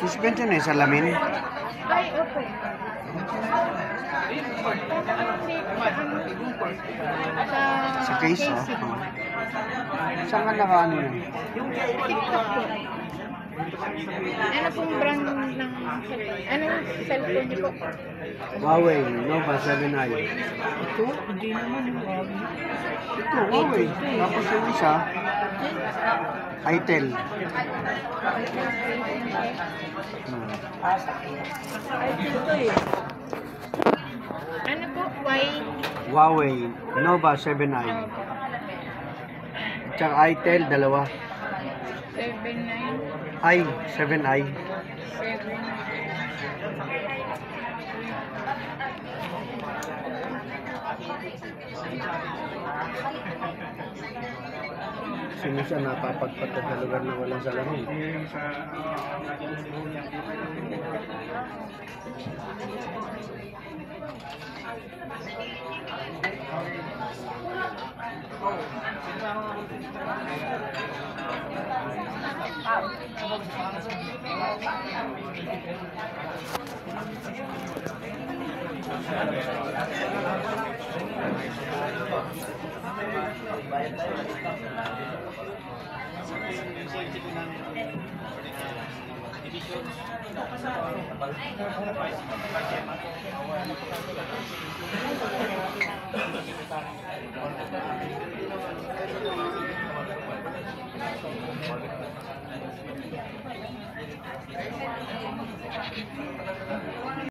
Suspension eh, salamin. Ay, okay. Sa case, oh. Saan ka nakaano yun? TikTok po. Ano pong brand ng cellphone? Anong cellphone niyo po? Huawei Nova 7i. Ito, hindi naman yung grabe. Ito, Huawei. Tapos yung isa, Itel. Ay, ito eh. Ano po? Y? Huawei Nova 7i. Tsaka Itel, dalawa. 7-9. 7i. 7. Sino siya napapagpatag sa lugar na walang salamin?